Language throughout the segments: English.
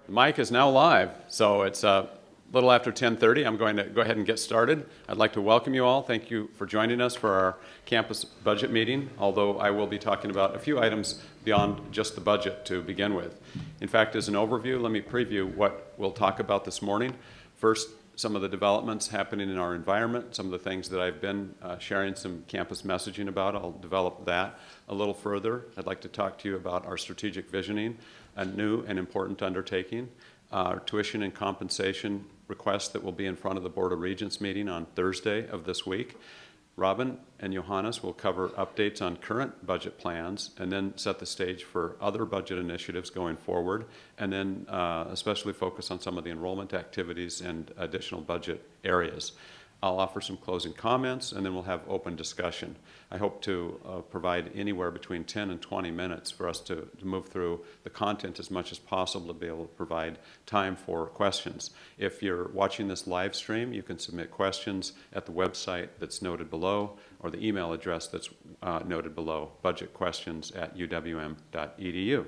The mic is now live, so it's a little after 10:30. I'm going to go ahead and get started. I'd like to welcome you all. Thank you for joining us for our campus budget meeting, although I will be talking about a few items beyond just the budget to begin with. In fact, as an overview, let me preview what we'll talk about this morning. First, some of the developments happening in our environment, some of the things that I've been sharing some campus messaging about. I'll develop that a little further. I'd like to talk to you about our strategic visioning, a new and important undertaking, our tuition and compensation request that will be in front of the Board of Regents meeting on Thursday of this week. Robin and Johannes will cover updates on current budget plans and then set the stage for other budget initiatives going forward, and then especially focus on some of the enrollment activities and additional budget areas. I'll offer some closing comments, and then we'll have open discussion. I hope to provide anywhere between 10 and 20 minutes for us to move through the content as much as possible to be able to provide time for questions. If you're watching this live stream, you can submit questions at the website that's noted below, or the email address that's noted below, budgetquestions@uwm.edu.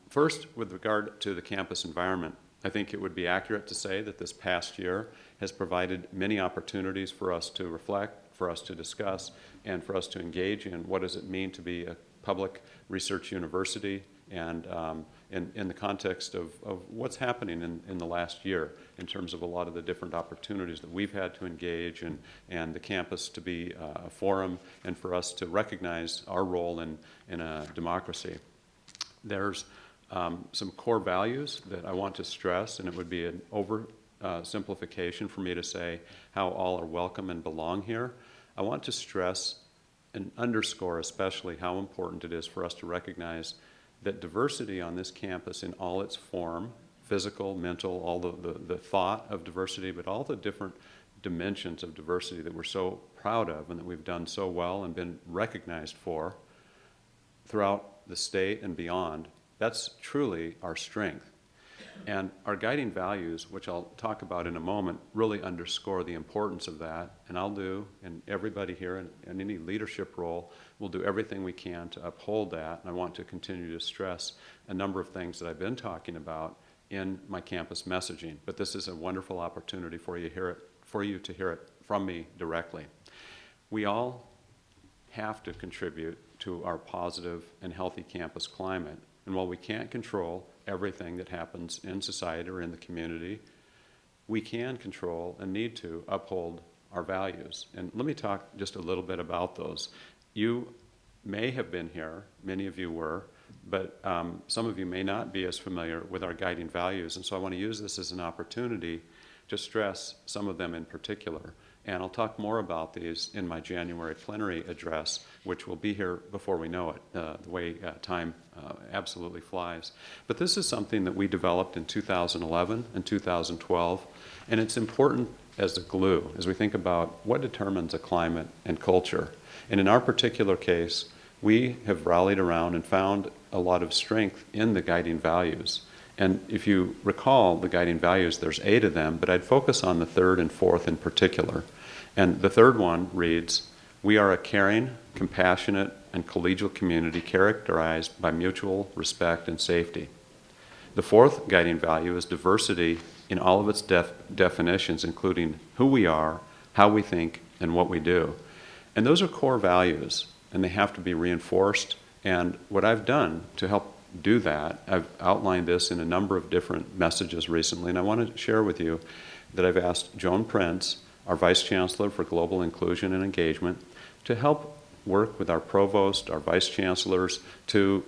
First, with regard to the campus environment, I think it would be accurate to say that this past year has provided many opportunities for us to reflect, for us to discuss, and for us to engage in what does it mean to be a public research university, and in the context of what's happening in the last year in terms of a lot of the different opportunities that we've had to engage and the campus to be a forum, and for us to recognize our role in a democracy. There's some core values that I want to stress, and it would be an oversimplification for me to say how all are welcome and belong here. I want to stress and underscore especially how important it is for us to recognize that diversity on this campus in all its form, physical, mental, all the thought of diversity, but all the different dimensions of diversity that we're so proud of and that we've done so well and been recognized for throughout the state and beyond. That's truly our strength. And our guiding values, which I'll talk about in a moment, really underscore the importance of that. And I'll do, and everybody here in any leadership role will do everything we can to uphold that. And I want to continue to stress a number of things that I've been talking about in my campus messaging. But this is a wonderful opportunity for you to hear it from me directly. We all have to contribute to our positive and healthy campus climate. And while we can't control everything that happens in society or in the community, we can control and need to uphold our values. And let me talk just a little bit about those. You may have been here, many of you were, but some of you may not be as familiar with our guiding values. And so I want to use this as an opportunity to stress some of them in particular. And I'll talk more about these in my January plenary address, which will be here before we know it, the way time absolutely flies. But this is something that we developed in 2011 and 2012, and it's important as a glue as we think about what determines a climate and culture. And in our particular case, we have rallied around and found a lot of strength in the guiding values. And if you recall the guiding values, there's 8 of them, but I'd focus on the third and fourth in particular. And the third one reads, "We are a caring, compassionate, and collegial community characterized by mutual respect and safety." The fourth guiding value is diversity in all of its definitions, including who we are, how we think, and what we do. And those are core values, and they have to be reinforced. And what I've done to help do that, I've outlined this in a number of different messages recently, and I want to share with you that I've asked Joan Prince, our Vice Chancellor for Global Inclusion and Engagement, to help work with our provost, our vice chancellors, to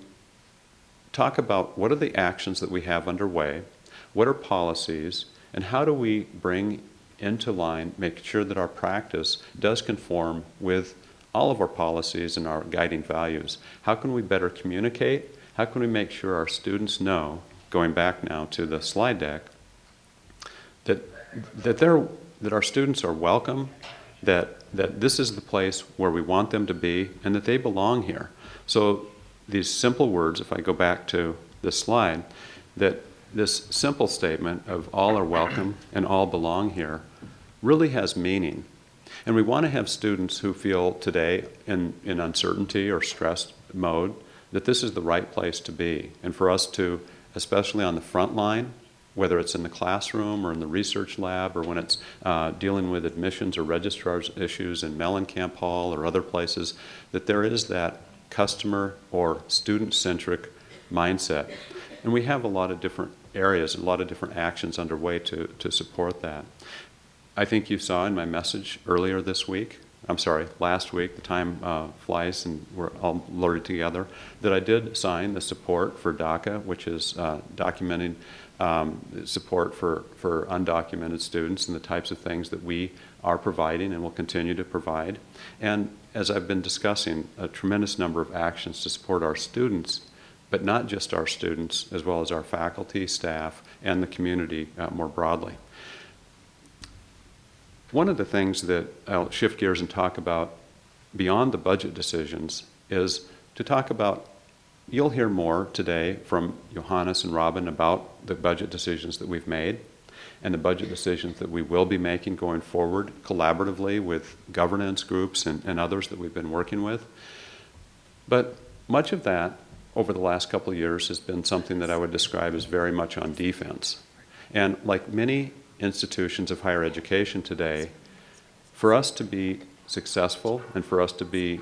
talk about what are the actions that we have underway, what are policies, and how do we bring into line, make sure that our practice does conform with all of our policies and our guiding values. How can we better communicate? How can we make sure our students know, going back now to the slide deck, that our students are welcome, that this is the place where we want them to be, and that they belong here. So these simple words, if I go back to this slide, that this simple statement of all are welcome and all belong here really has meaning. And we want to have students who feel today in uncertainty or stressed mode that this is the right place to be, and for us to especially on the front line, whether it's in the classroom or in the research lab or when it's dealing with admissions or registrar's issues in Mellencamp Hall or other places, that there is that customer or student-centric mindset. And we have a lot of different areas, a lot of different actions underway to support that. I think you saw in my message earlier this week, last week, the time flies and we're all lured together, that I did sign the support for DACA, which is documenting support for undocumented students and the types of things that we are providing and will continue to provide. And as I've been discussing, a tremendous number of actions to support our students, but not just our students, as well as our faculty, staff, and the community more broadly. One of the things that I'll shift gears and talk about beyond the budget decisions is to talk about, you'll hear more today from Johannes and Robin about the budget decisions that we've made and the budget decisions that we will be making going forward collaboratively with governance groups and others that we've been working with. But much of that over the last couple of years has been something that I would describe as very much on defense. And like many institutions of higher education today, for us to be successful and for us to be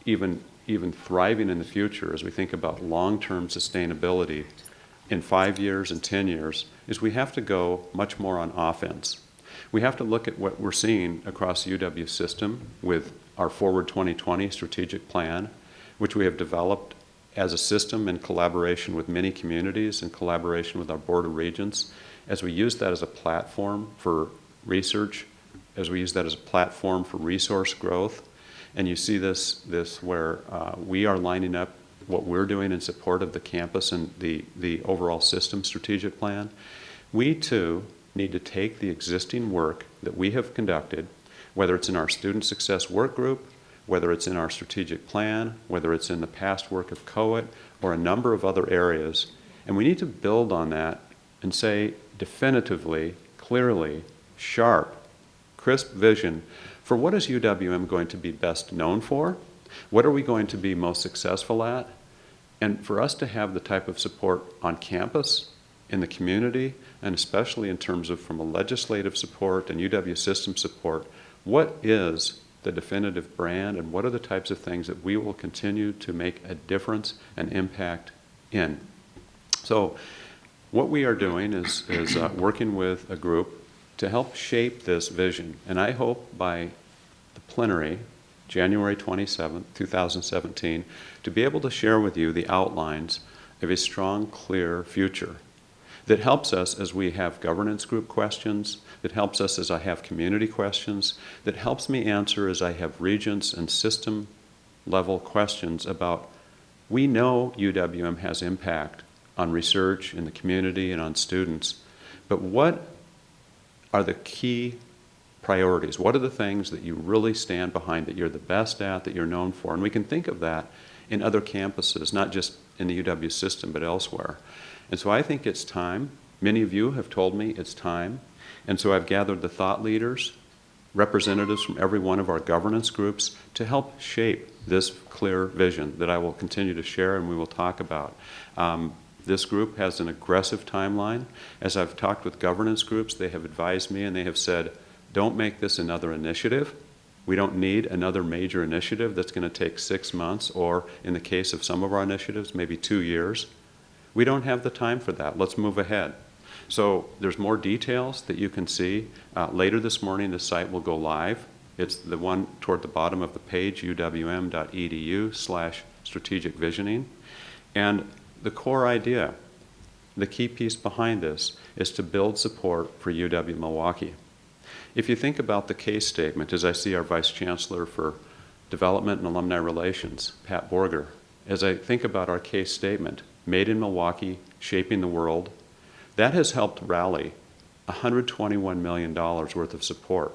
even thriving in the future as we think about long-term sustainability in 5 years and 10 years, is we have to go much more on offense. We have to look at what we're seeing across the UW system with our Forward 2020 strategic plan, which we have developed as a system in collaboration with many communities, in collaboration with our Board of Regents, as we use that as a platform for research, as we use that as a platform for resource growth. And you see this where we are lining up what we're doing in support of the campus and the overall system strategic plan. We too need to take the existing work that we have conducted, whether it's in our student success work group, whether it's in our strategic plan, whether it's in the past work of COET, or a number of other areas, and we need to build on that and say definitively, clearly, sharp, crisp vision for what is UWM going to be best known for, what are we going to be most successful at, and for us to have the type of support on campus, in the community, and especially in terms of from a legislative support and UW system support, what is the definitive brand and what are the types of things that we will continue to make a difference and impact in. So what we are doing is working with a group to help shape this vision. And I hope by the plenary, January 27th, 2017, to be able to share with you the outlines of a strong, clear future that helps us as we have governance group questions, that helps us as I have community questions, that helps me answer as I have regents and system level questions about, we know UWM has impact on research in the community and on students, but what are the key priorities? What are the things that you really stand behind, that you're the best at, that you're known for? And we can think of that in other campuses, not just in the UW system, but elsewhere. And so I think it's time. Many of you have told me it's time. And so I've gathered the thought leaders, representatives from every one of our governance groups to help shape this clear vision that I will continue to share and we will talk about. This group has an aggressive timeline. As I've talked with governance groups, they have advised me and they have said, don't make this another initiative. We don't need another major initiative that's going to take 6 months, or in the case of some of our initiatives, maybe 2 years. We don't have the time for that. Let's move ahead. So there's more details that you can see. Later this morning, the site will go live. It's the one toward the bottom of the page, uwm.edu/strategic visioning. And the core idea, the key piece behind this, is to build support for UW-Milwaukee. If you think about the case statement, as I see our Vice Chancellor for Development and Alumni Relations, Pat Borger, as I think about our case statement, Made in Milwaukee, Shaping the World, that has helped rally $121 million worth of support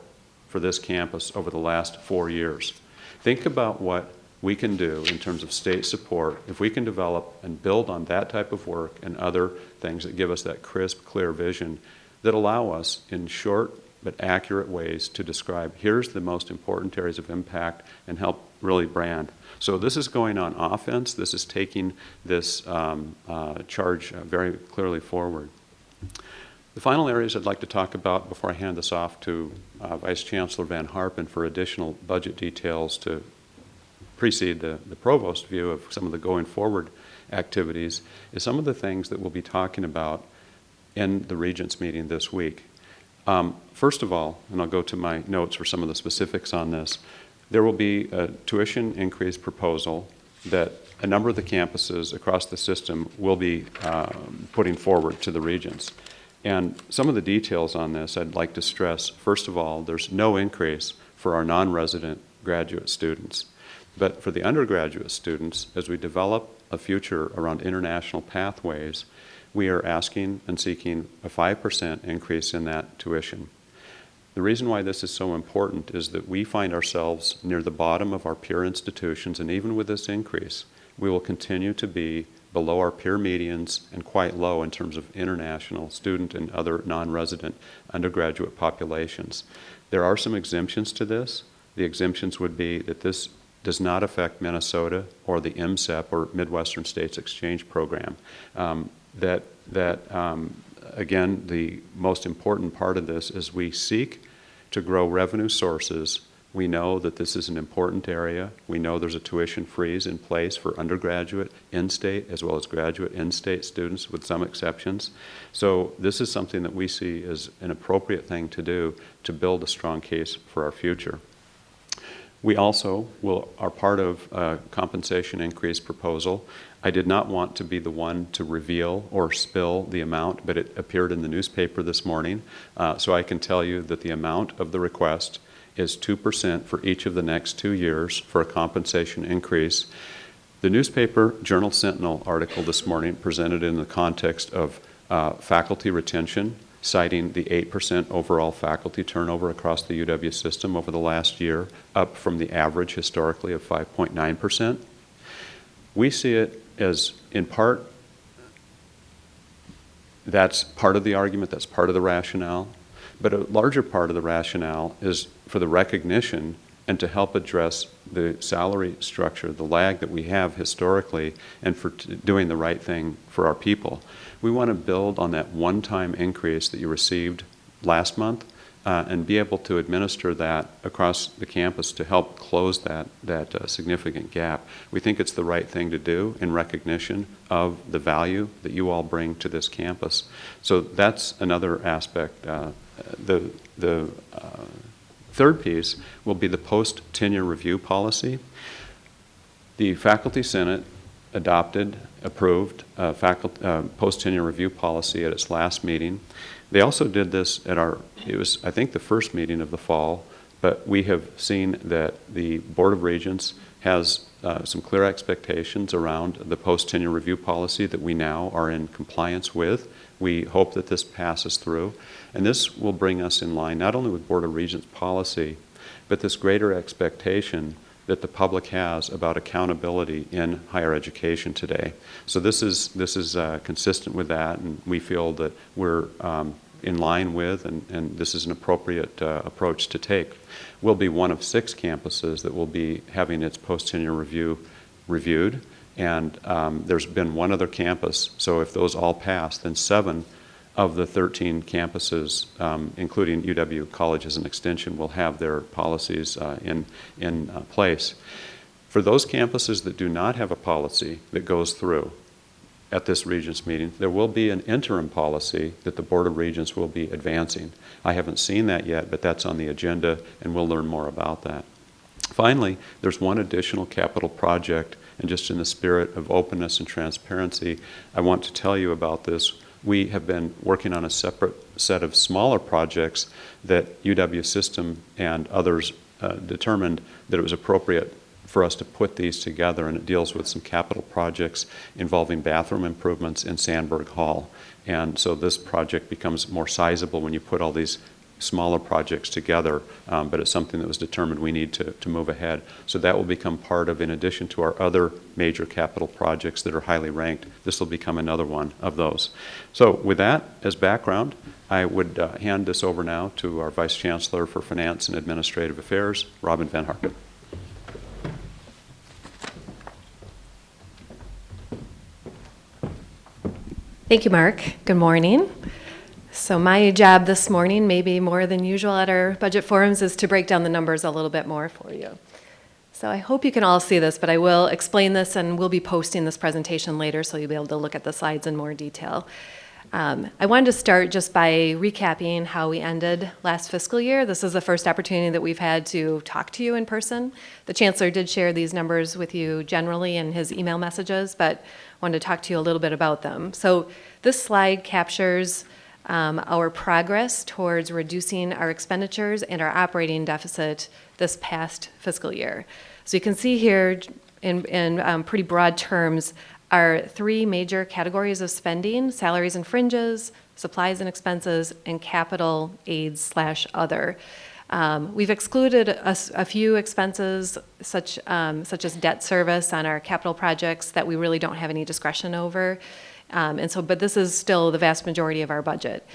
for this campus over the last 4 years. Think about what we can do in terms of state support if we can develop and build on that type of work and other things that give us that crisp, clear vision that allow us in short but accurate ways to describe, here's the most important areas of impact, and help really brand. So this is going on offense. This is taking this charge very clearly forward. The final areas I'd like to talk about before I hand this off to Vice Chancellor Van Harpen for additional budget details to precede the provost view of some of the going forward activities is some of the things that we'll be talking about in the Regents meeting this week. First of all, and I'll go to my notes for some of the specifics on this, there will be a tuition increase proposal that a number of the campuses across the system will be putting forward to the Regents. And some of the details on this I'd like to stress. First of all, there's no increase for our non-resident graduate students. But for the undergraduate students, as we develop a future around international pathways, we are asking and seeking a 5% increase in that tuition. The reason why this is so important is that we find ourselves near the bottom of our peer institutions, and even with this increase, we will continue to be below our peer medians and quite low in terms of international student and other non-resident undergraduate populations. There are some exemptions to this. The exemptions would be that this does not affect Minnesota or the MSEP or Midwestern States Exchange Program. Again, the most important part of this is we seek to grow revenue sources. We know that this is an important area. We know there's a tuition freeze in place for undergraduate in-state as well as graduate in-state students with some exceptions. So this is something that we see as an appropriate thing to do to build a strong case for our future. We also are part of a compensation increase proposal. I did not want to be the one to reveal or spill the amount, but it appeared in the newspaper this morning. So I can tell you that the amount of the request is 2% for each of the next 2 years for a compensation increase. The newspaper Journal-Sentinel article this morning presented in the context of faculty retention, citing the 8% overall faculty turnover across the UW system over the last year, up from the average historically of 5.9%. We see it as, in part, that's part of the argument, that's part of the rationale, but a larger part of the rationale is for the recognition and to help address the salary structure, the lag that we have historically, and for doing the right thing for our people. We want to build on that one-time increase that you received last month and be able to administer that across the campus to help close that significant gap. We think it's the right thing to do in recognition of the value that you all bring to this campus. So that's another aspect. The third piece will be the post-tenure review policy. The Faculty Senate approved post-tenure review policy at its last meeting. They also did this at it was, I think, the first meeting of the fall, but we have seen that the Board of Regents has some clear expectations around the post-tenure review policy that we now are in compliance with. We hope that this passes through, and this will bring us in line not only with Board of Regents policy, but this greater expectation that the public has about accountability in higher education today. So this is consistent with that, and we feel that we're in line with, and this is an appropriate approach to take. We'll be one of 6 campuses that will be having its post-tenure review reviewed, and there's been one other campus, so if those all pass, then 7 of the 13 campuses, including UW College as an extension, will have their policies in place. For those campuses that do not have a policy that goes through at this Regents meeting, there will be an interim policy that the Board of Regents will be advancing. I haven't seen that yet, but that's on the agenda, and we'll learn more about that. Finally, there's one additional capital project, and just in the spirit of openness and transparency, I want to tell you about this. We have been working on a separate set of smaller projects that UW System and others determined that it was appropriate for us to put these together, and it deals with some capital projects involving bathroom improvements in Sandberg Hall. And so this project becomes more sizable when you put all these smaller projects together, but it's something that was determined we need to move ahead. So that will become part of, in addition to our other major capital projects that are highly ranked, this will become another one of those. So with that as background, I would hand this over now to our Vice Chancellor for Finance and Administrative Affairs, Robin Van Harken. Thank you, Mark. Good morning. So my job this morning, maybe more than usual at our budget forums, is to break down the numbers a little bit more for you. So I hope you can all see this, but I will explain this and we'll be posting this presentation later so you'll be able to look at the slides in more detail. I wanted to start just by recapping how we ended last fiscal year. This is the first opportunity that we've had to talk to you in person. The Chancellor did share these numbers with you generally in his email messages, but wanted to talk to you a little bit about them. So this slide captures our progress towards reducing our expenditures and our operating deficit this past fiscal year. So you can see here in pretty broad terms are three major categories of spending: salaries and fringes, supplies and expenses, and capital aids / other. We've excluded a few expenses such as debt service on our capital projects that we really don't have any discretion over. But this is still the vast majority of our budget.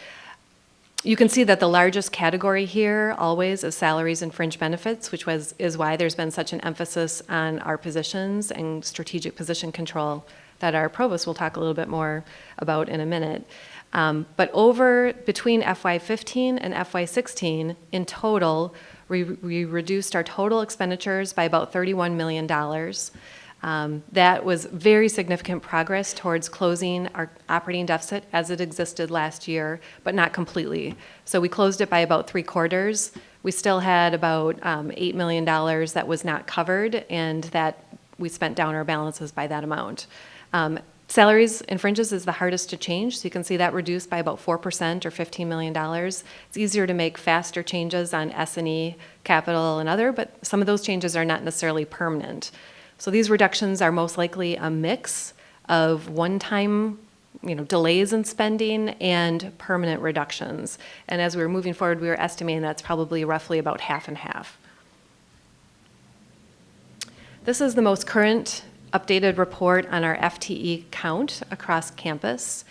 You can see that the largest category here always is salaries and fringe benefits, which is why there's been such an emphasis on our positions and strategic position control that our provost will talk a little bit more about in a minute. But between FY15 and FY16, in total, we reduced our total expenditures by about $31 million. That was very significant progress towards closing our operating deficit as it existed last year, but not completely. So we closed it by about 3/4. We still had about $8 million that was not covered, and that we spent down our balances by that amount. Salaries and fringes is the hardest to change, so you can see that reduced by about 4% or $15 million. It's easier to make faster changes on S&E, capital, and other, but some of those changes are not necessarily permanent. So these reductions are most likely a mix of one-time delays in spending and permanent reductions. And as we were moving forward, we were estimating that's probably roughly about half and half. This is the most current updated report on our FTE count across campus.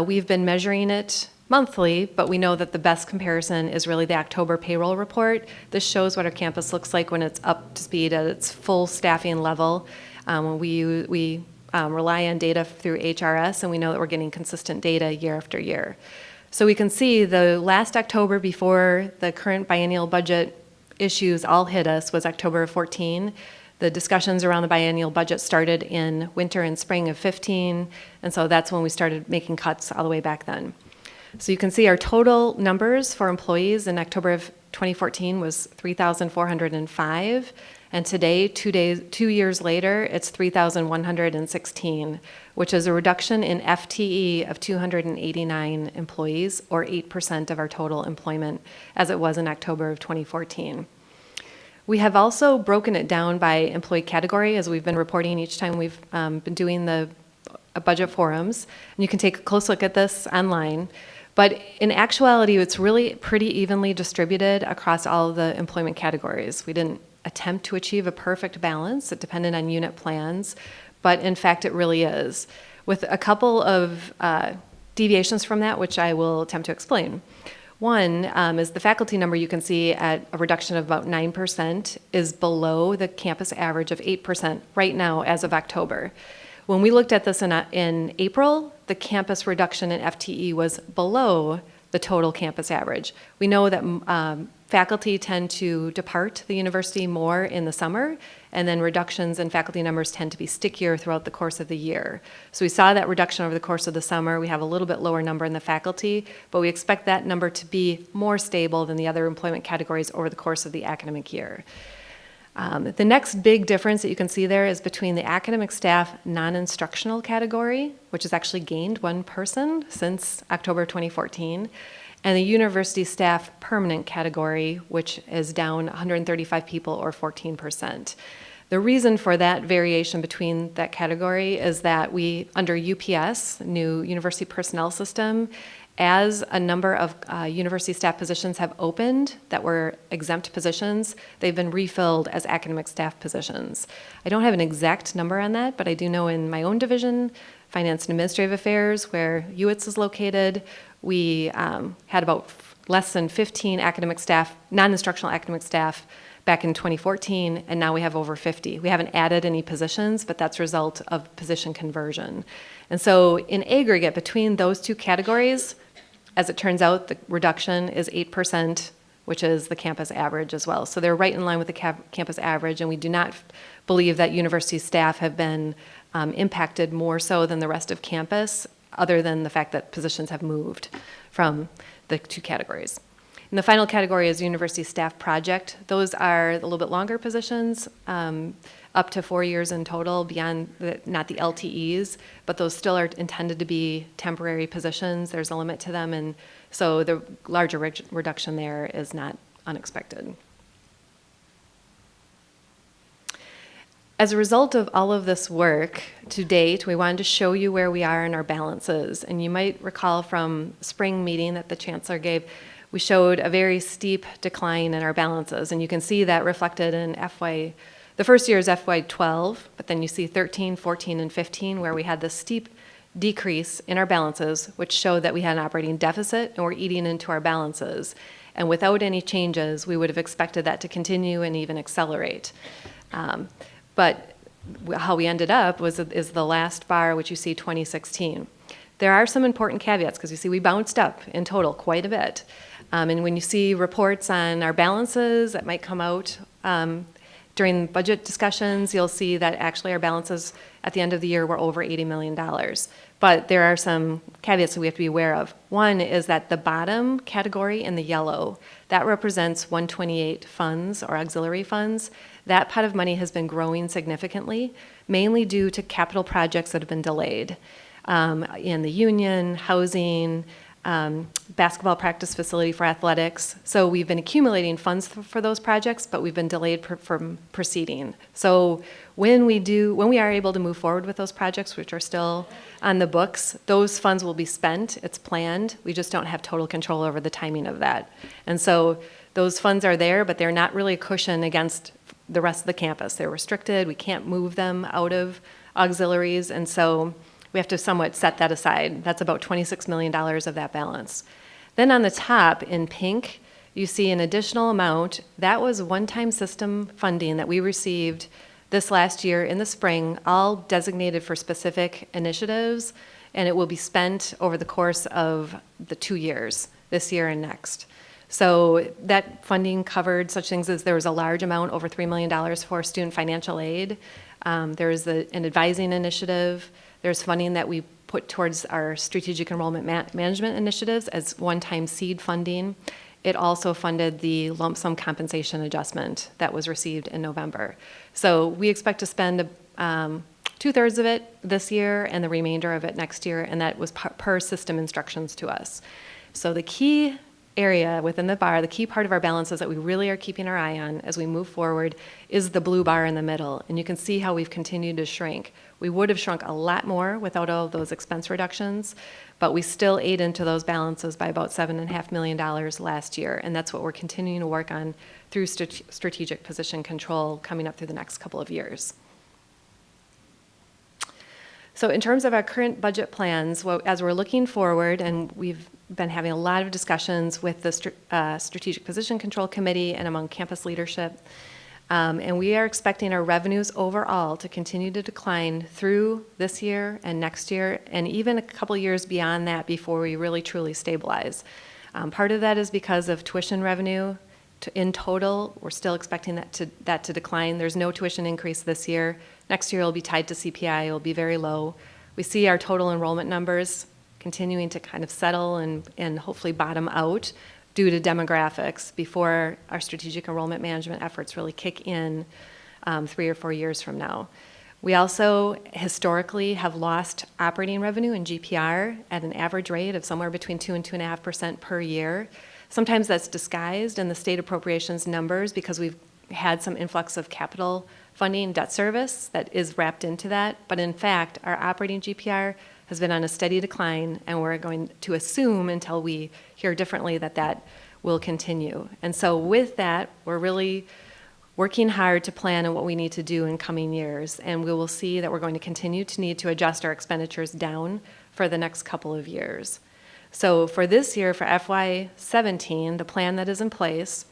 We've been measuring it monthly, but we know that the best comparison is really the October payroll report. This shows what our campus looks like when it's up to speed at its full staffing level. We rely on data through HRS, and we know that we're getting consistent data year after year. So we can see the last October before the current biennial budget issues all hit us was October of 14. The discussions around the biennial budget started in winter and spring of 15, and so that's when we started making cuts all the way back then. So you can see our total numbers for employees in October of 2014 was 3,405, and today, 2 years later, it's 3,116, which is a reduction in FTE of 289 employees, or 8% of our total employment, as it was in October of 2014. We have also broken it down by employee category, as we've been reporting each time we've been doing the budget forums. And you can take a close look at this online. But in actuality, it's really pretty evenly distributed across all of the employment categories. We didn't attempt to achieve a perfect balance. It depended on unit plans, but in fact, it really is, with a couple of deviations from that, which I will attempt to explain. One is the faculty number you can see at a reduction of about 9% is below the campus average of 8% right now as of October. When we looked at this in April, the campus reduction in FTE was below the total campus average. We know that faculty tend to depart the university more in the summer, and then reductions in faculty numbers tend to be stickier throughout the course of the year. So we saw that reduction over the course of the summer. We have a little bit lower number in the faculty, but we expect that number to be more stable than the other employment categories over the course of the academic year. The next big difference that you can see there is between the academic staff non-instructional category, which has actually gained one person since October 2014, and the university staff permanent category, which is down 135 people or 14%. The reason for that variation between that category is that we, under UPS, new University Personnel System, As a number of university staff positions have opened that were exempt positions, they've been refilled as academic staff positions. I don't have an exact number on that, but I do know in my own division, Finance and Administrative Affairs, where UWITS is located, we had about less than 15 academic staff, non-instructional academic staff back in 2014, and now we have over 50. We haven't added any positions, but that's a result of position conversion. And so in aggregate, between those two categories, as it turns out, the reduction is 8%, which is the campus average as well. So they're right in line with the campus average, and we do not believe that university staff have been impacted more so than the rest of campus, other than the fact that positions have moved from the two categories. And the final category is university staff project. Those are a little bit longer positions, up to 4 years in total, beyond not the LTEs, but those still are intended to be temporary positions. There's a limit to them, and so the larger reduction there is not unexpected. As a result of all of this work to date, we wanted to show you where we are in our balances. And you might recall from spring meeting that the chancellor gave, we showed a very steep decline in our balances. And you can see that reflected in the first year is FY12, but then you see 13, 14, and 15, where we had this steep decrease in our balances, which showed that we had an operating deficit and we're eating into our balances. And without any changes, we would have expected that to continue and even accelerate. But how we ended up is the last bar, which you see 2016. There are some important caveats, because you see we bounced up in total quite a bit. And when you see reports on our balances that might come out during budget discussions, you'll see that actually our balances at the end of the year were over $80 million. But there are some caveats that we have to be aware of. One is that the bottom category in the yellow, that represents 128 funds or auxiliary funds. That pot of money has been growing significantly, mainly due to capital projects that have been delayed in the union, housing, basketball practice facility for athletics. So we've been accumulating funds for those projects, but we've been delayed from proceeding. So when we are able to move forward with those projects, which are still on the books, those funds will be spent. It's planned. We just don't have total control over the timing of that. And so those funds are there, but they're not really a cushion against the rest of the campus. They're restricted. We can't move them out of auxiliaries, and so we have to somewhat set that aside. That's about $26 million of that balance. Then on the top in pink, you see an additional amount. That was one-time system funding that we received this last year in the spring, all designated for specific initiatives, and it will be spent over the course of the 2 years, this year and next. So that funding covered such things as there was a large amount, over $3 million for student financial aid. There's an advising initiative. There's funding that we put towards our strategic enrollment management initiatives as one-time seed funding. It also funded the lump sum compensation adjustment that was received in November. So we expect to spend 2/3 of it this year and the remainder of it next year, and that was per system instructions to us. So the key area within the bar, the key part of our balances that we really are keeping our eye on as we move forward is the blue bar in the middle. And you can see how we've continued to shrink. We would have shrunk a lot more without all of those expense reductions, but we still ate into those balances by about $7.5 million last year. And that's what we're continuing to work on through strategic position control coming up through the next couple of years. So in terms of our current budget plans, as we're looking forward, and we've been having a lot of discussions with the Strategic Position Control Committee and among campus leadership, and we are expecting our revenues overall to continue to decline through this year and next year, and even a couple years beyond that before we really truly stabilize. Part of that is because of tuition revenue. In total, we're still expecting that to decline. There's no tuition increase this year. Next year, it'll be tied to CPI. It'll be very low. We see our total enrollment numbers continuing to kind of settle and hopefully bottom out due to demographics before our strategic enrollment management efforts really kick in 3 or 4 years from now. We also historically have lost operating revenue in GPR at an average rate of somewhere between 2 and 2.5% per year. Sometimes that's disguised in the state appropriations numbers because we've had some influx of capital funding, debt service that is wrapped into that. But in fact, our operating GPR has been on a steady decline, and we're going to assume until we hear differently that that will continue. And so with that, we're really working hard to plan on what we need to do in coming years, and we will see that we're going to continue to need to adjust our expenditures down for the next couple of years. So for this year, for FY17, the plan that is in place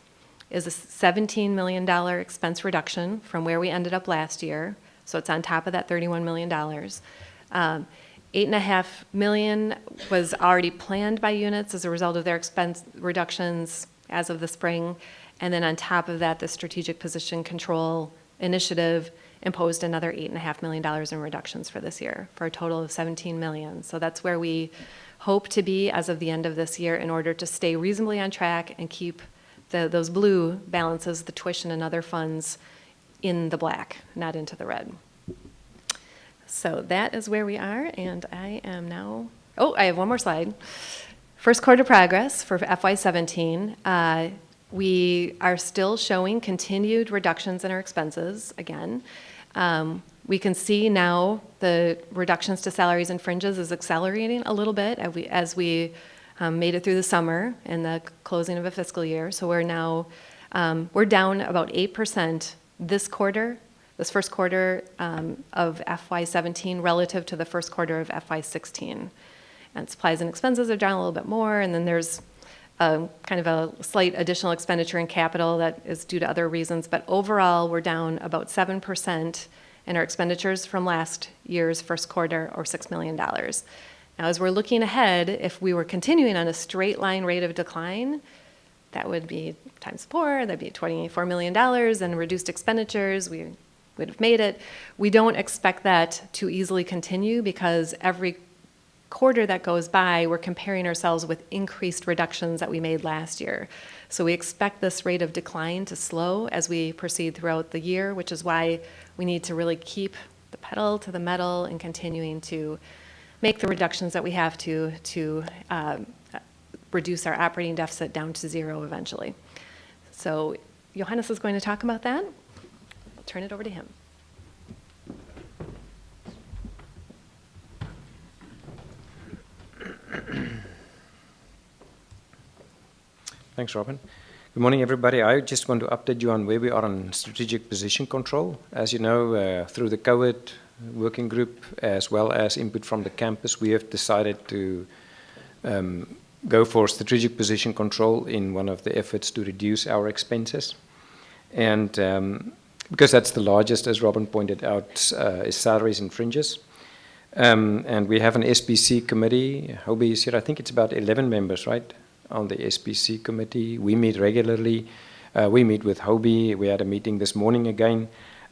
is a $17 million expense reduction from where we ended up last year. So it's on top of that $31 million. $8.5 million was already planned by units as a result of their expense reductions as of the spring. And then on top of that, the Strategic Position Control Initiative imposed another $8.5 million in reductions for this year, for a total of $17 million. So that's where we hope to be as of the end of this year in order to stay reasonably on track and keep those blue balances, the tuition and other funds, in the black, not into the red. So that is where we are, and I am now, I have one more slide. First quarter progress for FY17. We are still showing continued reductions in our expenses again. We can see now the reductions to salaries and fringes is accelerating a little bit as we made it through the summer and the closing of a fiscal year. So we're now, we're down about 8% this quarter, this first quarter of FY17 relative to the first quarter of FY16. And supplies and expenses are down a little bit more, and then there's kind of a slight additional expenditure in capital that is due to other reasons. But overall, we're down about 7% in our expenditures from last year's first quarter, or $6 million. Now, as we're looking ahead, if we were continuing on a straight line rate of decline, that would be times 4, that'd be $24 million in reduced expenditures. We would have made it. We don't expect that to easily continue because every quarter that goes by, we're comparing ourselves with increased reductions that we made last year. So we expect this rate of decline to slow as we proceed throughout the year, which is why we need to really keep the pedal to the metal and continuing to make the reductions that we have to reduce our operating deficit down to 0 eventually. So Johannes is going to talk about that. I'll turn it over to him. Thanks, Robin. Good morning, everybody. I just want to update you on where we are on strategic position control. As you know, through the COVID working group, as well as input from the campus, we have decided to go for strategic position control in one of the efforts to reduce our expenses. And because that's the largest, as Robin pointed out, is salaries and fringes. And we have an SPC committee. Hobie is here. I think it's about 11 members, right, on the SPC committee. We meet regularly. We meet with Hobie. We had a meeting this morning again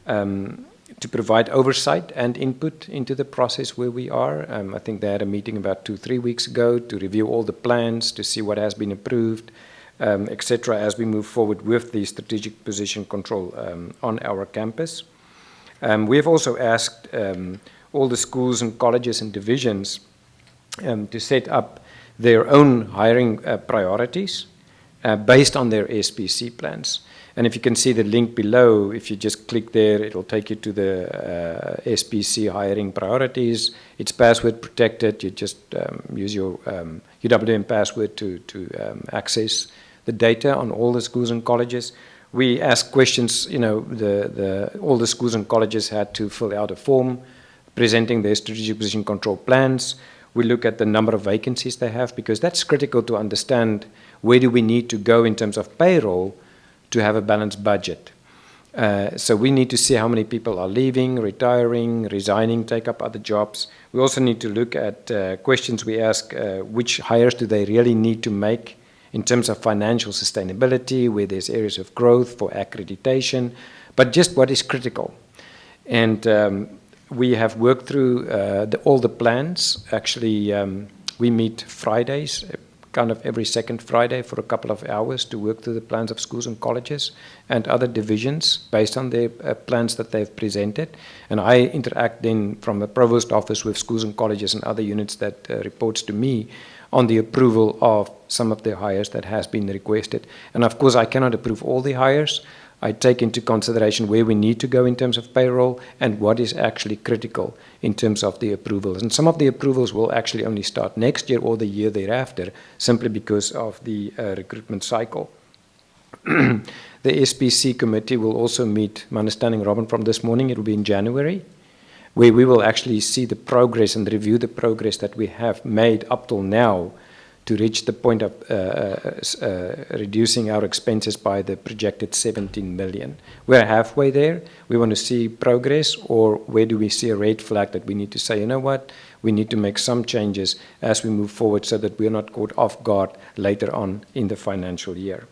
to provide oversight and input into the process where we are. I think they had a meeting about 2-3 weeks ago to review all the plans, to see what has been approved, etc., as we move forward with the strategic position control on our campus. We have also asked all the schools and colleges and divisions to set up their own hiring priorities based on their SPC plans. And if you can see the link below, if you just click there, it'll take you to the SPC hiring priorities. It's password protected. You just use your UWM password to access the data on all the schools and colleges. We ask questions, you know, all the schools and colleges had to fill out a form presenting their strategic position control plans. We look at the number of vacancies they have because that's critical to understand where do we need to go in terms of payroll to have a balanced budget. So we need to see how many people are leaving, retiring, resigning, take up other jobs. We also need to look at questions we ask, which hires do they really need to make in terms of financial sustainability, where there's areas of growth for accreditation, but just what is critical. And we have worked through all the plans. Actually, we meet Fridays, kind of every second Friday for a couple of hours to work through the plans of schools and colleges and other divisions based on their plans that they've presented. And I interact then from the provost office with schools and colleges and other units that reports to me on the approval of some of the hires that has been requested. And of course, I cannot approve all the hires. I take into consideration where we need to go in terms of payroll and what is actually critical in terms of the approvals. And some of the approvals will actually only start next year or the year thereafter, simply because of the recruitment cycle. The SPC committee will also meet, my understanding, Robin, from this morning, it will be in January, where we will actually see the progress and review the progress that we have made up till now to reach the point of reducing our expenses by the projected 17 million. We're halfway there. We want to see progress, or where do we see a red flag that we need to say, you know what, we need to make some changes as we move forward so that we're not caught off guard later on in the financial year.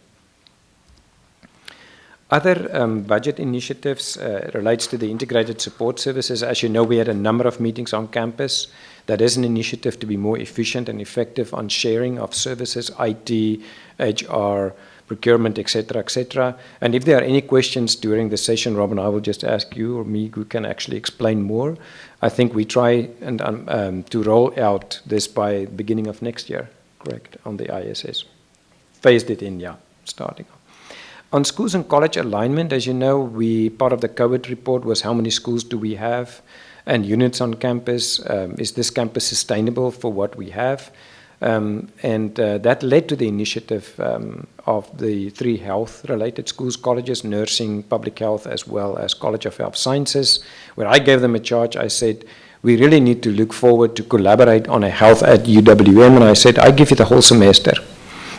Other budget initiatives relates to the integrated support services. As you know, we had a number of meetings on campus. That is an initiative to be more efficient and effective on sharing of services, IT, HR, procurement, etc., etc. And if there are any questions during the session, Robin, I will just ask you or me who can actually explain more. I think we try and to roll out this by beginning of next year, correct, on the ISS. Phased it in, yeah, starting off. On schools and college alignment, as you know, part of the COVID report was how many schools do we have and units on campus. Is this campus sustainable for what we have? That led to the initiative of the 3 health-related schools, colleges, nursing, public health, as well as College of Health Sciences, where I gave them a charge. I said, we really need to look forward to collaborate on a health at UWM, and I said, I give you the whole semester.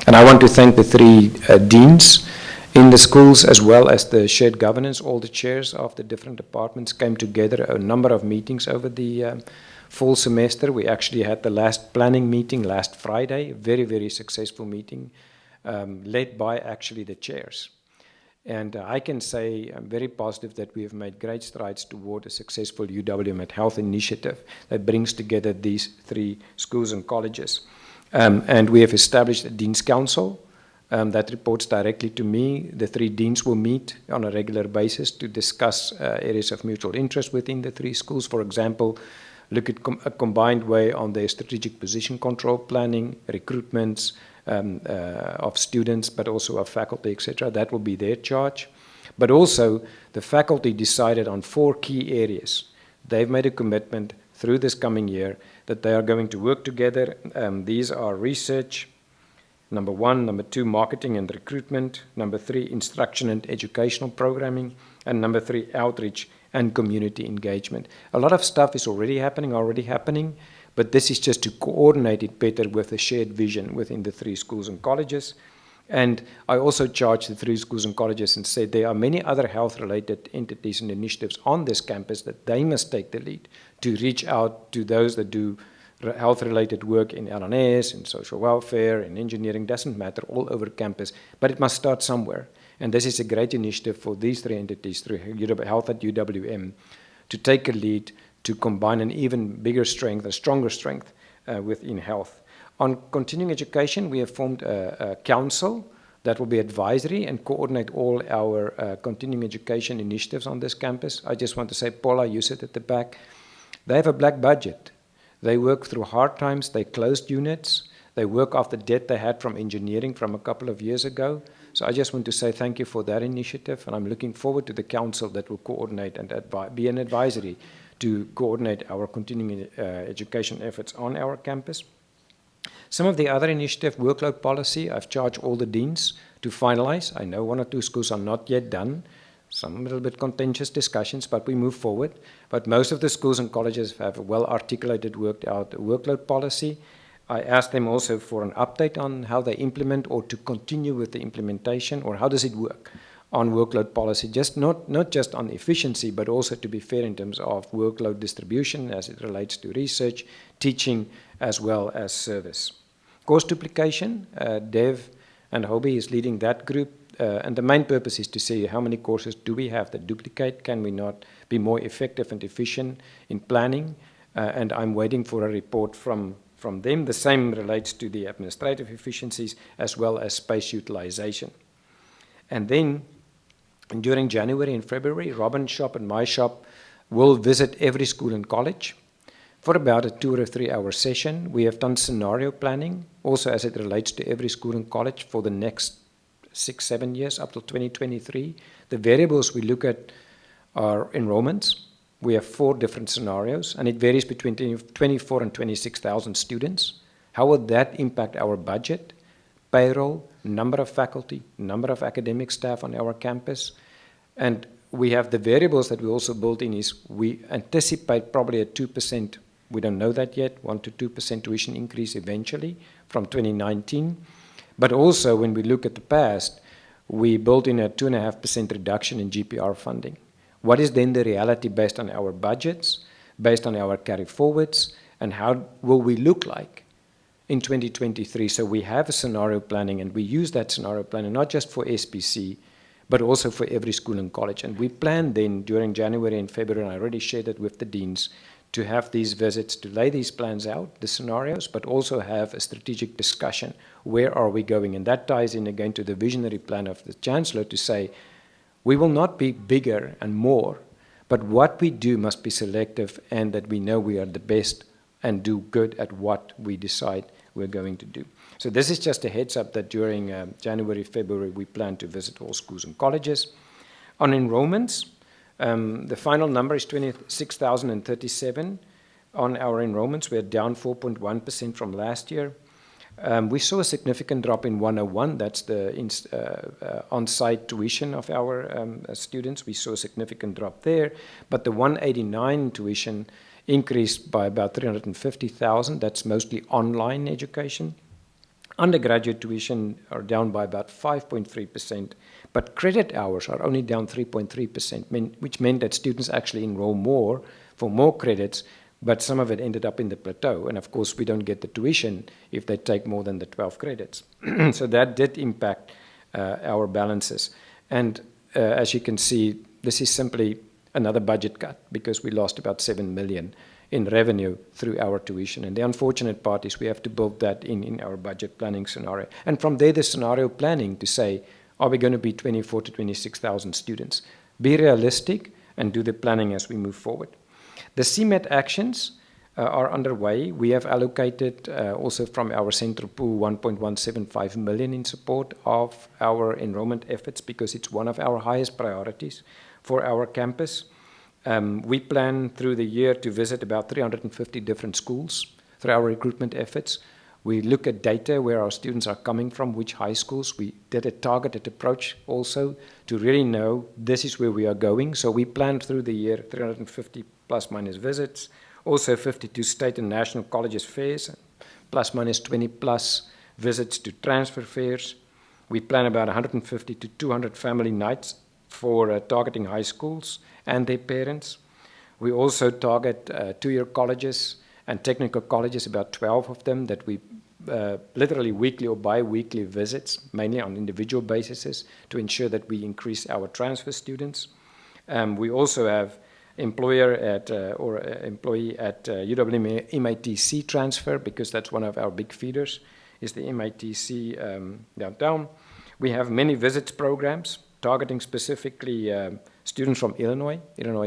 And I want to thank the 3 deans in the schools, as well as the shared governance. All the chairs of the different departments came together, a number of meetings over the full semester. We actually had the last planning meeting last Friday, a very, very successful meeting, led by actually the chairs. And I can say I'm very positive that we have made great strides toward a successful UWM at Health initiative that brings together these 3 schools and colleges. And we have established a Dean's Council that reports directly to me. The 3 deans will meet on a regular basis to discuss areas of mutual interest within the 3 schools. For example, look at a combined way on their strategic position control planning, recruitments of students, but also of faculty, etc. That will be their charge. But also, the faculty decided on 4 key areas. They've made a commitment through this coming year that they are going to work together. These are research, number 1, number 2, marketing and recruitment, number 3, instruction and educational programming, and number 3, outreach and community engagement. A lot of stuff is already happening, but this is just to coordinate it better with a shared vision within the 3 schools and colleges. And I also charged the 3 schools and colleges and said there are many other health-related entities and initiatives on this campus that they must take the lead to reach out to those that do health-related work in LNS, in social welfare, in engineering, doesn't matter, all over campus, but it must start somewhere. And this is a great initiative for these 3 entities, through Health at UWM, to take a lead to combine an even bigger strength, a stronger strength within health. On continuing education, we have formed a council that will be advisory and coordinate all our continuing education initiatives on this campus. I just want to say, Paula, you sit at the back. They have a black budget. They work through hard times. They closed units. They work off the debt they had from engineering from a couple of years ago. So I just want to say thank you for that initiative, and I'm looking forward to the council that will coordinate and be an advisory to coordinate our continuing education efforts on our campus. Some of the other initiative, workload policy, I've charged all the deans to finalize. I know 1 or 2 schools are not yet done. Some a little bit contentious discussions, but we move forward. But most of the schools and colleges have a well-articulated, worked out workload policy. I asked them also for an update on how they implement or to continue with the implementation, or how does it work on workload policy, just not just on efficiency, but also, to be fair, in terms of workload distribution as it relates to research, teaching, as well as service. Course duplication, Dev and Hobie is leading that group. And the main purpose is to see how many courses do we have that duplicate, can we not be more effective and efficient in planning, and I'm waiting for a report from them. The same relates to the administrative efficiencies as well as space utilization. And then during January and February, Robin's shop and my shop will visit every school and college for about a 2 or 3 hour session. We have done scenario planning also as it relates to every school and college for the next 6-7 years up till 2023. The variables we look at are enrollments. We have 4 different scenarios, and it varies between 24 and 26,000 students. How would that impact our budget, payroll, number of faculty, number of academic staff on our campus? And we have the variables that we also built in is we anticipate probably a 2%, we don't know that yet, 1 to 2% tuition increase eventually from 2019. But also when we look at the past, we built in a 2.5% reduction in GPR funding. What is then the reality based on our budgets, based on our carry forwards, and how will we look like in 2023? So we have a scenario planning, and we use that scenario planning not just for SPC, but also for every school and college. And we plan then during January and February, and I already shared it with the deans, to have these visits, to lay these plans out, the scenarios, but also have a strategic discussion. Where are we going? And that ties in again to the visionary plan of the Chancellor to say, we will not be bigger and more, but what we do must be selective and that we know we are the best and do good at what we decide we're going to do. So this is just a heads up that during January, February, we plan to visit all schools and colleges. On enrollments, the final number is 26,037 on our enrollments. We're down 4.1% from last year. We saw a significant drop in 101. That's the on-site tuition of our students. We saw a significant drop there. But the 189 tuition increased by about 350,000. That's mostly online education. Undergraduate tuition are down by about 5.3%, but credit hours are only down 3.3%, which meant that students actually enroll more for more credits, but some of it ended up in the plateau. And of course, we don't get the tuition if they take more than the 12 credits. So that did impact our balances. And as you can see, this is simply another budget cut because we lost about 7 million in revenue through our tuition. And the unfortunate part is we have to build that in our budget planning scenario. And from there, the scenario planning to say, are we going to be 24 to 26,000 students? Be realistic and do the planning as we move forward. The CMET actions are underway. We have allocated also from our central pool 1.175 million in support of our enrollment efforts because it's one of our highest priorities for our campus. We plan through the year to visit about 350 different schools through our recruitment efforts. We look at data where our students are coming from, which high schools. We did a targeted approach also to really know this is where we are going. So we planned through the year 350 plus minus visits, also 52 state and national colleges fairs, plus minus 20 plus visits to transfer fairs. We plan about 150 to 200 family nights for targeting high schools and their parents. We also target two-year colleges and technical colleges, about 12 of them, that we literally weekly or bi-weekly visits, mainly on individual basis, to ensure that we increase our transfer students. We also have employee at UW-M MITC transfer, because that's one of our big feeders, is the MITC downtown. We have many visits programs targeting specifically students from Illinois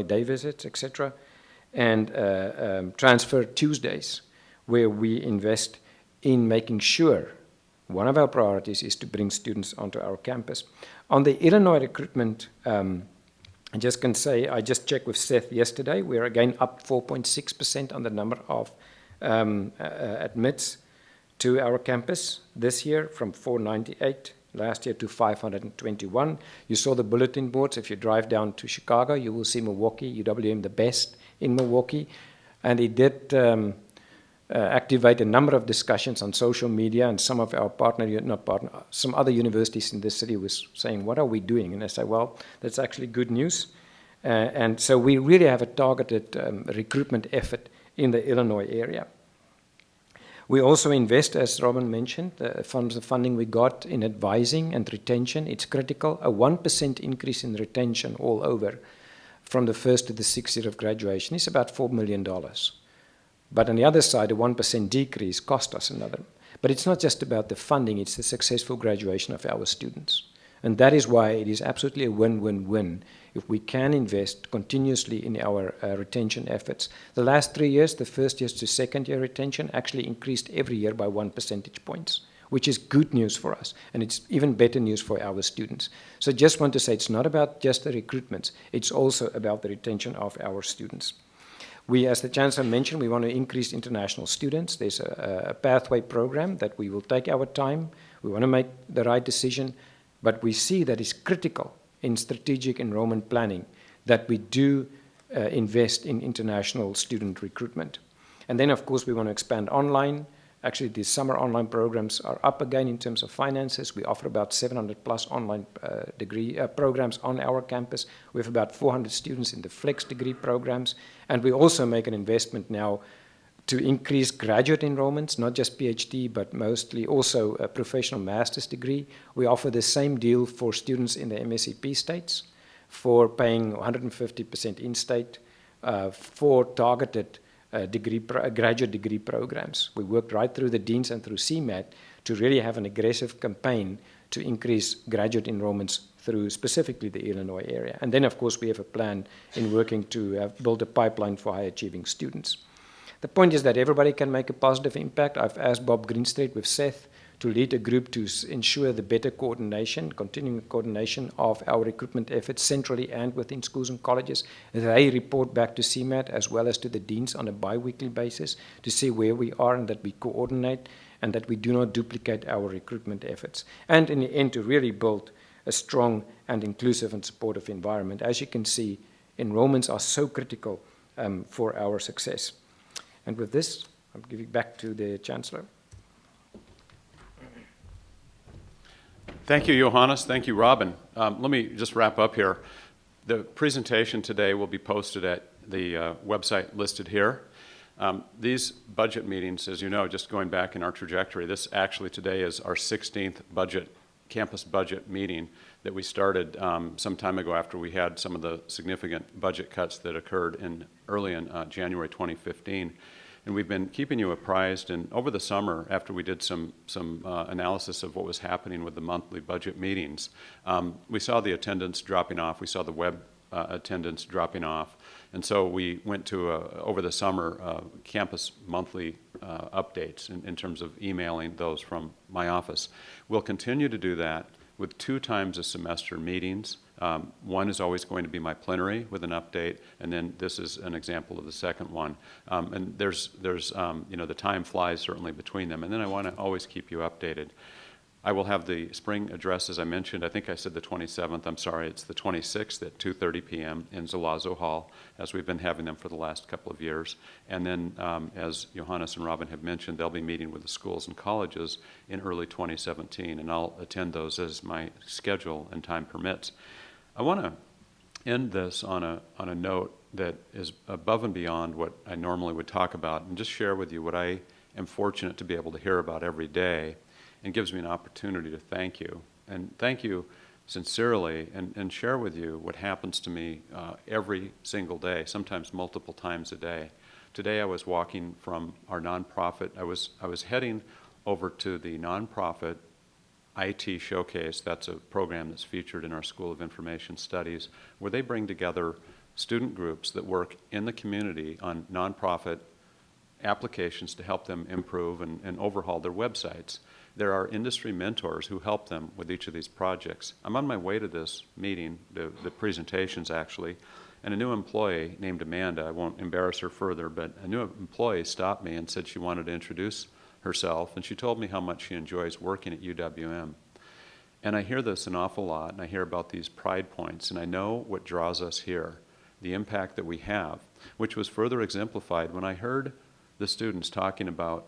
day visits, etc., and transfer Tuesdays, where we invest in making sure one of our priorities is to bring students onto our campus. On the Illinois recruitment, I just can say, I just checked with Seth yesterday, we're again up 4.6% on the number of admits to our campus this year, from 498 last year to 521. You saw the bulletin boards. If you drive down to Chicago, you will see Milwaukee, UWM the best in Milwaukee. And it did activate a number of discussions on social media, and some of our some other universities in the city was saying, what are we doing? And I say, well, that's actually good news. And so we really have a targeted recruitment effort in the Illinois area. We also invest, as Robin mentioned, from the funding we got in advising and retention. It's critical. A 1% increase in retention all over from the first to the sixth year of graduation is about $4 million. But on the other side, a 1% decrease cost us another. But it's not just about the funding, it's the successful graduation of our students. And that is why it is absolutely a win-win-win if we can invest continuously in our retention efforts. The last 3 years, the first year to second year retention actually increased every year by 1 percentage point, which is good news for us, and it's even better news for our students. So just want to say it's not about just the recruitment, it's also about the retention of our students. We, as the Chancellor mentioned, we want to increase international students. There's a pathway program that we will take our time. We want to make the right decision, but we see that it's critical in strategic enrollment planning that we do invest in international student recruitment. And then, of course, we want to expand online. Actually, these summer online programs are up again in terms of finances. We offer about 700 plus online degree programs on our campus. We have about 400 students in the flex degree programs. And we also make an investment now to increase graduate enrollments, not just PhD, but mostly also a professional master's degree. We offer the same deal for students in the MSEP states for paying 150% in-state for targeted graduate degree programs. We worked right through the deans and through CMAT to really have an aggressive campaign to increase graduate enrollments through specifically the Illinois area. And then, of course, we have a plan in working to build a pipeline for high-achieving students. The point is that everybody can make a positive impact. I've asked Bob Greenstreet with Seth to lead a group to ensure the better coordination, continuing coordination of our recruitment efforts centrally and within schools and colleges. They report back to CMAT as well as to the deans on a bi-weekly basis to see where we are and that we coordinate and that we do not duplicate our recruitment efforts. And in the end, to really build a strong and inclusive and supportive environment. As you can see, enrollments are so critical for our success. And with this, I'm giving back to the Chancellor. Thank you, Johannes. Thank you, Robin. Let me just wrap up here. The presentation today will be posted at the website listed here. These budget meetings, as you know, just going back in our trajectory, this actually today is our 16th campus budget meeting that we started some time ago after we had some of the significant budget cuts that occurred early in January 2015. And we've been keeping you apprised, and over the summer, after we did some analysis of what was happening with the monthly budget meetings, we saw the attendance dropping off, we saw the web attendance dropping off, and so we went to, over the summer, campus monthly updates in terms of emailing those from my office. We'll continue to do that with 2 times a semester meetings. One is always going to be my plenary with an update, and then this is an example of the second one. And there's the time flies certainly between them, and then I want to always keep you updated. I will have the spring address, as I mentioned. I think I said the 27th. I'm sorry, it's the 26th at 2:30 p.m. in Zalazo Hall, as we've been having them for the last couple of years. And then, as Johannes and Robin have mentioned, they'll be meeting with the schools and colleges in early 2017, and I'll attend those as my schedule and time permits. I want to end this on a note that is above and beyond what I normally would talk about, and just share with you what I am fortunate to be able to hear about every day, and gives me an opportunity to thank you. And thank you sincerely, and share with you what happens to me every single day, sometimes multiple times a day. Today I was walking from our nonprofit. I was heading over to the nonprofit IT Showcase. That's a program that's featured in our School of Information Studies, where they bring together student groups that work in the community on nonprofit applications to help them improve and overhaul their websites. There are industry mentors who help them with each of these projects. I'm on my way to this meeting, the presentations actually, and a new employee named Amanda, I won't embarrass her further, but a new employee stopped me and said she wanted to introduce herself, and she told me how much she enjoys working at UWM. And I hear this an awful lot, and I hear about these pride points, and I know what draws us here, the impact that we have, which was further exemplified when I heard the students talking about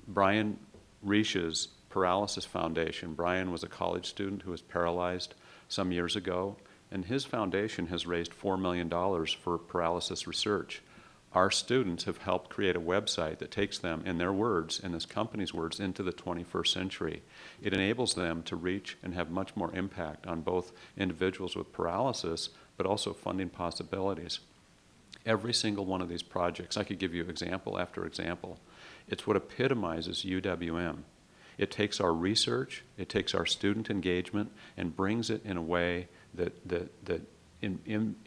Brian Reish's Paralysis Foundation. Brian was a college student who was paralyzed some years ago, and his foundation has raised $4 million for paralysis research. Our students have helped create a website that takes them, in their words, in this company's words, into the 21st century. It enables them to reach and have much more impact on both individuals with paralysis, but also funding possibilities. Every single one of these projects, I could give you example after example. It's what epitomizes UWM. It takes our research, it takes our student engagement, and brings it in a way that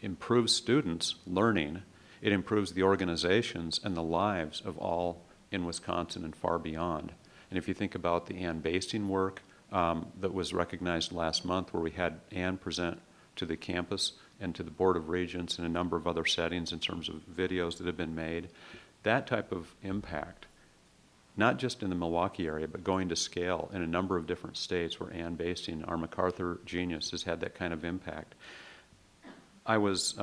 improves students' learning. It improves the organizations and the lives of all in Wisconsin and far beyond. And if you think about the Ann Basting work that was recognized last month, where we had Ann present to the campus and to the Board of Regents and a number of other settings in terms of videos that have been made, that type of impact, not just in the Milwaukee area, but going to scale in a number of different states where Ann Basting, our MacArthur genius, has had that kind of impact. I was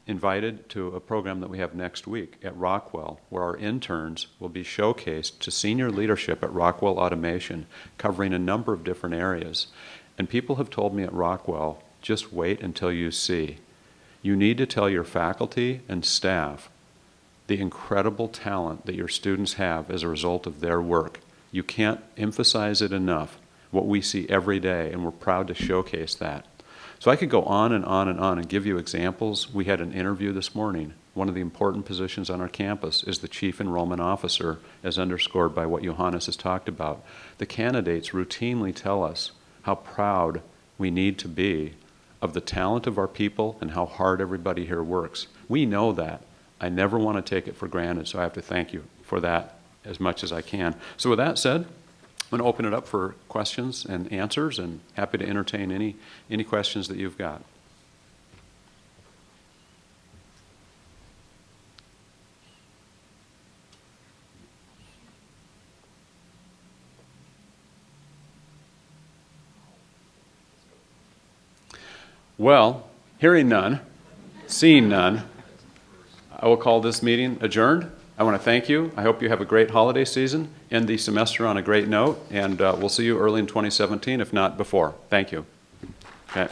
invited to a program that we have next week at Rockwell, where our interns will be showcased to senior leadership at Rockwell Automation, covering a number of different areas. And people have told me at Rockwell, just wait until you see. You need to tell your faculty and staff the incredible talent that your students have as a result of their work. You can't emphasize it enough, what we see every day, and we're proud to showcase that. So I could go on and on and on and give you examples. We had an interview this morning. One of the important positions on our campus is the Chief Enrollment Officer, as underscored by what Johannes has talked about. The candidates routinely tell us how proud we need to be of the talent of our people and how hard everybody here works. We know that. I never want to take it for granted, so I have to thank you for that as much as I can. So with that said, I'm going to open it up for questions and answers, and happy to entertain any questions that you've got. Well, hearing none, seeing none, I will call this meeting adjourned. I want to thank you. I hope you have a great holiday season, end the semester on a great note, and we'll see you early in 2017, if not before. Thank you. Okay.